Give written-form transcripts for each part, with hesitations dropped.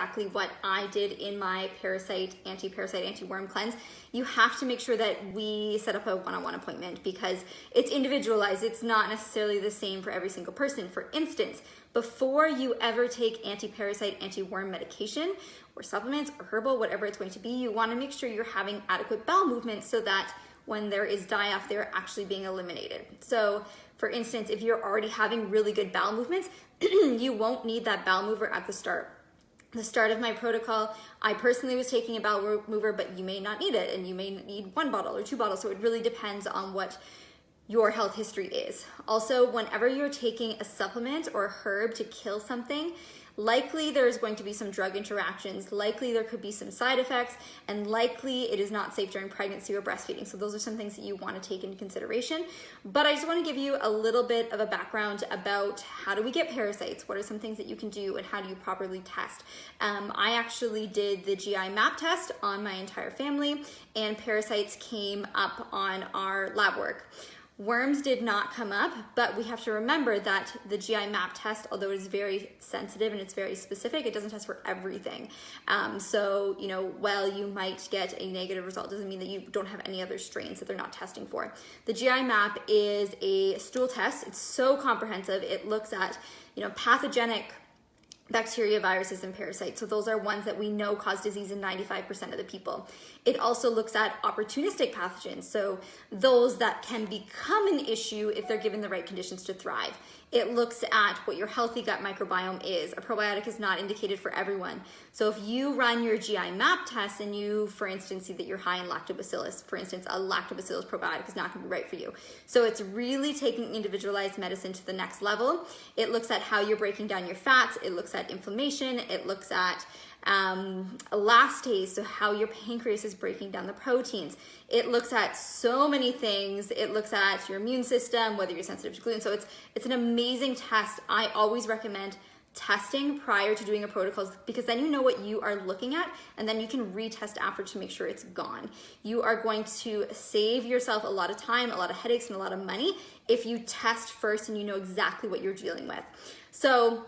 exactly what I did in my parasite, anti-worm cleanse. You have to make sure that we set up a one-on-one appointment because it's individualized. It's not necessarily the same for every single person. For instance, before you ever take anti-parasite, anti-worm medication or supplements or herbal, whatever it's going to be, you want to make sure you're having adequate bowel movement so that when there is die-off, they're actually being eliminated. So for instance, if you're already having really good bowel movements, you won't need that bowel mover at the start. The start of my protocol, I personally was taking a bowel mover, but you may not need it, and you may need 1 bottle or 2 bottles. So it really depends on what your health history is. Also, whenever you're taking a supplement or a herb to kill something, likely there's going to be some drug interactions, likely there could be some side effects, and likely it is not safe during pregnancy or breastfeeding. So those are some things that you want to take into consideration. But I just want to give you a little bit of a background about how do we get parasites, what are some things that you can do, and how do you properly test. I actually did the GI map test on my entire family, and parasites came up on our lab work. Worms did not come up, but we have to remember that the GI map test, although it is very sensitive and it's very specific, it doesn't test for everything. So, while you might get a negative result, doesn't mean that you don't have any other strains that they're not testing for. The GI map is a stool test. It's so comprehensive. It looks at, pathogenic bacteria, viruses, and parasites. So those are ones that we know cause disease in 95% of the people. It also looks at opportunistic pathogens, so those that can become an issue if they're given the right conditions to thrive. It looks at what your healthy gut microbiome is. A probiotic is not indicated for everyone. So if you run your GI map test and you, for instance, see that you're high in lactobacillus, for instance, a lactobacillus probiotic is not going to be right for you. So it's really taking individualized medicine to the next level. It looks at how you're breaking down your fats. It looks at inflammation. It looks at elastase, so how your pancreas is breaking down the proteins. It looks at so many things. It looks at your immune system, whether you're sensitive to gluten. So it's an amazing test. I always recommend testing prior to doing a protocol because then you know what you are looking at and then you can retest after to make sure it's gone. You are going to save yourself a lot of time, a lot of headaches, and a lot of money if you test first and you know exactly what you're dealing with. So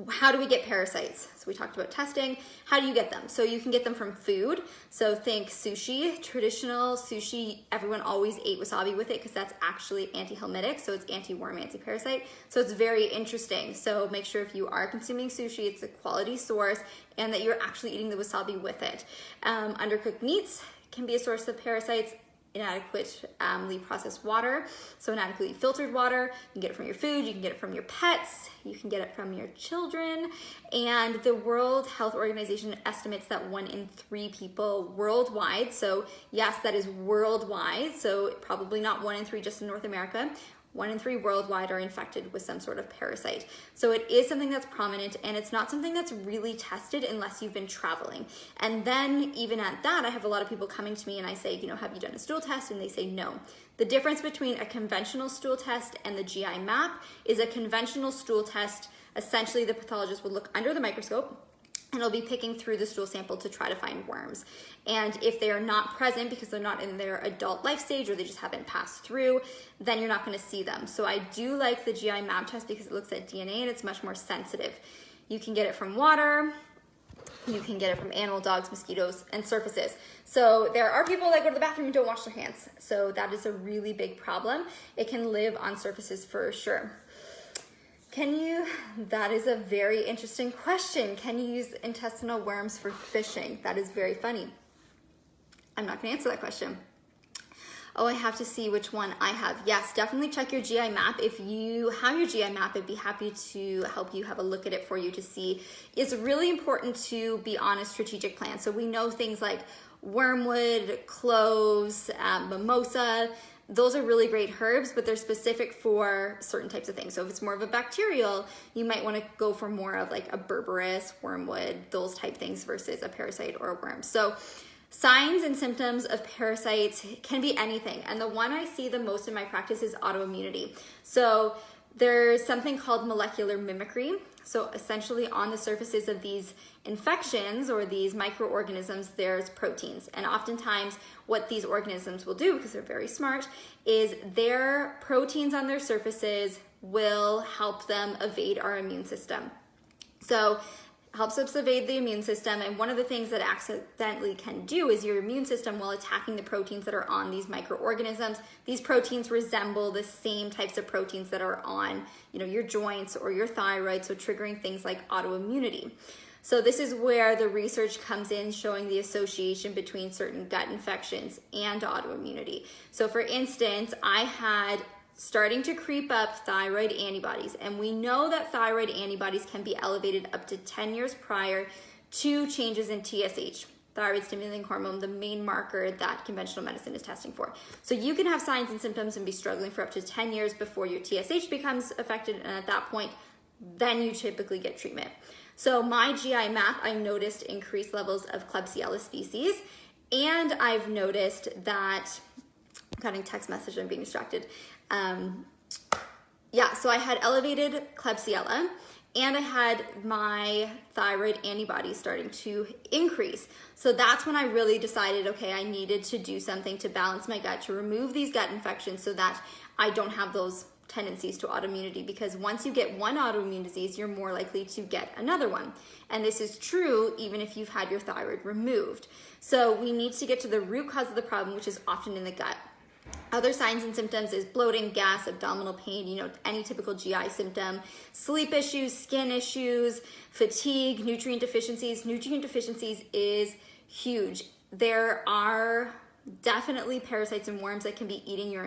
how do we get parasites? So we talked about testing. How do you get them? So you can get them from food. So think sushi, traditional sushi. Everyone always ate wasabi with it because that's actually anti-helmintic. So it's anti-worm, anti-parasite. So it's very interesting. So make sure if you are consuming sushi, it's a quality source and that you're actually eating the wasabi with it. Undercooked meats can be a source of parasites. Inadequately processed water, so inadequately filtered water. You can get it from your food, you can get it from your pets, you can get it from your children, and the World Health Organization estimates that 1 in 3 people worldwide, so yes, that is worldwide, so probably not 1 in 3 just in North America, 1 in 3 worldwide are infected with some sort of parasite. So it is something that's prominent and it's not something that's really tested unless you've been traveling. And then even at that, I have a lot of people coming to me and I say, have you done a stool test? And they say no. The difference between a conventional stool test and the GI map is a conventional stool test, essentially the pathologist will look under the microscope and it'll be picking through the stool sample to try to find worms. And if they are not present because they're not in their adult life stage or they just haven't passed through, then you're not going to see them. So I do like the GI map test because it looks at DNA and it's much more sensitive. You can get it from water, you can get it from animal, dogs, mosquitoes, and surfaces. So there are people that go to the bathroom and don't wash their hands. So that is a really big problem. It can live on surfaces for sure. That is a very interesting question. Can you use intestinal worms for fishing? That is very funny. I'm not gonna answer that question. Oh, I have to see which one I have. Yes, definitely check your GI map. If you have your GI map, I'd be happy to help you have a look at it for you to see. It's really important to be on a strategic plan. So we know things like wormwood, cloves, mimosa. Those are really great herbs, but they're specific for certain types of things. So if it's more of a bacterial, you might want to go for more of like a berberis, wormwood, those type things versus a parasite or a worm. So signs and symptoms of parasites can be anything. And the one I see the most in my practice is autoimmunity. So there's something called molecular mimicry. So essentially on the surfaces of these infections or these microorganisms, there's proteins. And oftentimes what these organisms will do, because they're very smart, is their proteins on their surfaces will help them evade our immune system. So helps evade the immune system. And one of the things that accidentally can do is your immune system, while attacking the proteins that are on these microorganisms, these proteins resemble the same types of proteins that are on, your joints or your thyroid, so triggering things like autoimmunity. So this is where the research comes in, showing the association between certain gut infections and autoimmunity. So for instance, I had starting to creep up thyroid antibodies, and we know that thyroid antibodies can be elevated up to 10 years prior to changes in TSH, thyroid stimulating hormone, the main marker that conventional medicine is testing for. So you can have signs and symptoms and be struggling for up to 10 years before your TSH becomes affected, and at that point, then you typically get treatment. So my GI map, I noticed increased levels of Klebsiella species, and I've noticed that, I'm getting text message, I'm being distracted. So I had elevated Klebsiella, and I had my thyroid antibodies starting to increase. So that's when I really decided, okay, I needed to do something to balance my gut, to remove these gut infections so that I don't have those tendencies to autoimmunity, because once you get one autoimmune disease, you're more likely to get another one. And this is true even if you've had your thyroid removed. So we need to get to the root cause of the problem, which is often in the gut. Other signs and symptoms is bloating, gas, abdominal pain, any typical GI symptom, sleep issues, skin issues, fatigue, nutrient deficiencies. Nutrient deficiencies is huge. There are definitely parasites and worms that can be eating your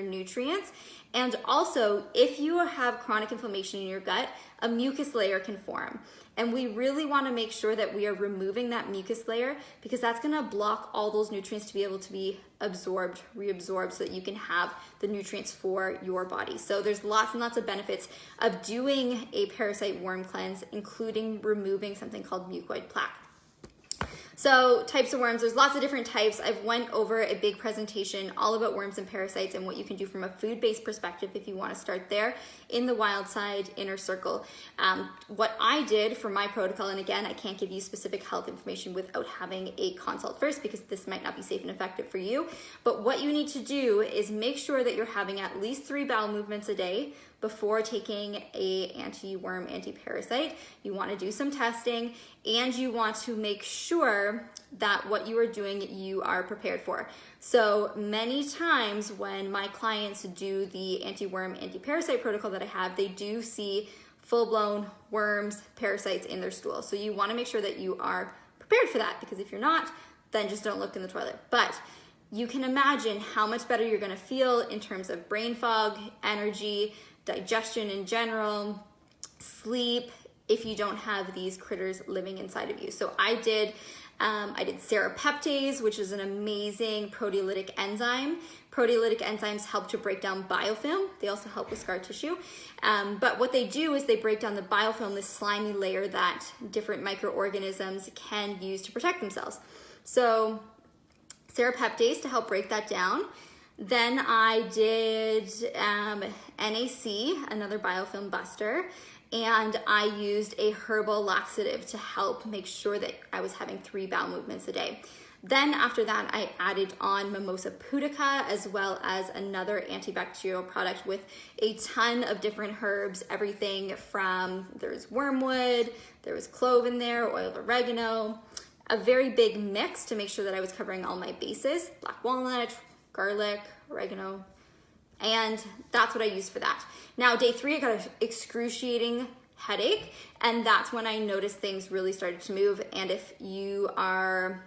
nutrients. And also, if you have chronic inflammation in your gut, a mucus layer can form. And we really want to make sure that we are removing that mucus layer, because that's going to block all those nutrients to be able to be absorbed, reabsorbed, so that you can have the nutrients for your body. So there's lots and lots of benefits of doing a parasite worm cleanse, including removing something called mucoid plaque. So types of worms, there's lots of different types. I've went over a big presentation all about worms and parasites and what you can do from a food-based perspective if you want to start there in the Wild Side Inner Circle. What I did for my protocol, and again, I can't give you specific health information without having a consult first, because this might not be safe and effective for you, but what you need to do is make sure that you're having at least 3 bowel movements a day before taking a anti-worm, anti-parasite. You want to do some testing, and you want to make sure that what you are doing, you are prepared for. So many times when my clients do the anti-worm, anti-parasite protocol that I have, they do see full-blown worms, parasites in their stool. So you want to make sure that you are prepared for that, because if you're not, then just don't look in the toilet. But you can imagine how much better you're going to feel in terms of brain fog, energy, digestion in general, sleep, if you don't have these critters living inside of you. So I did serapeptase, which is an amazing proteolytic enzyme. Proteolytic enzymes help to break down biofilm. They also help with scar tissue. But what they do is they break down the biofilm, this slimy layer that different microorganisms can use to protect themselves. So serapeptase to help break that down. Then I did NAC, another biofilm buster, and I used a herbal laxative to help make sure that I was having 3 bowel movements a day. Then after that, I added on Mimosa pudica, as well as another antibacterial product with a ton of different herbs, everything from, there's wormwood, there was clove in there, oil of oregano, a very big mix to make sure that I was covering all my bases, black walnut, garlic, oregano, and that's what I used for that. Now, day 3, I got an excruciating headache, and that's when I noticed things really started to move. And if you are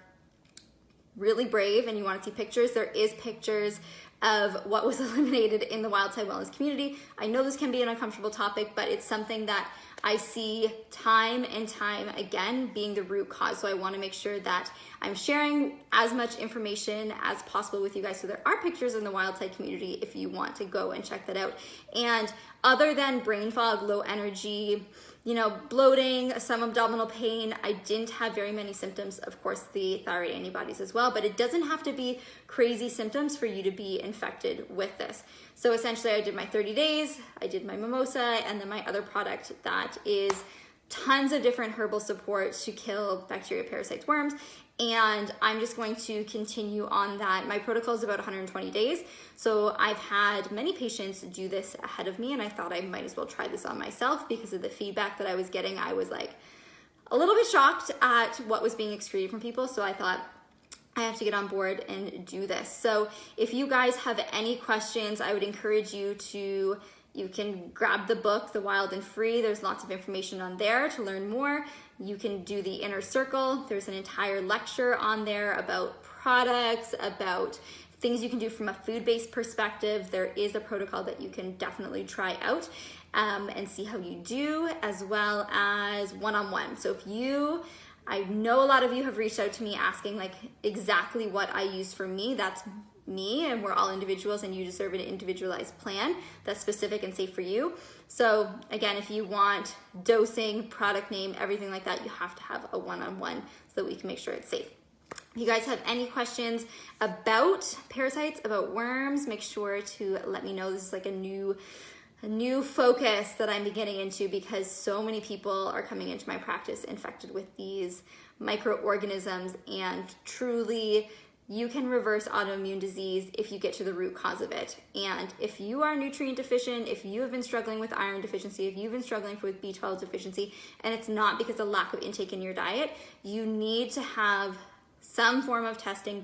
really brave and you want to see pictures, there is pictures of what was eliminated in the Wild Side Wellness community. I know this can be an uncomfortable topic, but it's something that I see time and time again being the root cause. So I want to make sure that I'm sharing as much information as possible with you guys. So there are pictures in the Wild Side community if you want to go and check that out. And other than brain fog, low energy, bloating, some abdominal pain, I didn't have very many symptoms. Of course, the thyroid antibodies as well, but it doesn't have to be crazy symptoms for you to be infected with this. So essentially, I did my 30 days, I did my mimosa, and then my other product that is tons of different herbal support to kill bacteria, parasites, worms. And I'm just going to continue on that. My protocol is about 120 days. So I've had many patients do this ahead of me, and I thought I might as well try this on myself because of the feedback that I was getting. I was like, a little bit shocked at what was being excreted from people. So I thought, I have to get on board and do this. So if you guys have any questions, I would encourage you to, you can grab the book, The Wild and Free. There's lots of information on there to learn more. You can do the Inner Circle. There's an entire lecture on there about products, about things you can do from a food-based perspective. There is a protocol that you can definitely try out and see how you do, as well as one-on-one. So if you, I know a lot of you have reached out to me asking like exactly what I use for me. That's me, and we're all individuals, and you deserve an individualized plan that's specific and safe for you. So again, if you want dosing, product name, everything like that, you have to have a one-on-one so that we can make sure it's safe. If you guys have any questions about parasites, about worms, make sure to let me know. This is like a new focus that I'm beginning into, because so many people are coming into my practice infected with these microorganisms, and truly you can reverse autoimmune disease if you get to the root cause of it. And if you are nutrient deficient, if you have been struggling with iron deficiency, if you've been struggling with B12 deficiency, and it's not because of lack of intake in your diet, you need to have some form of testing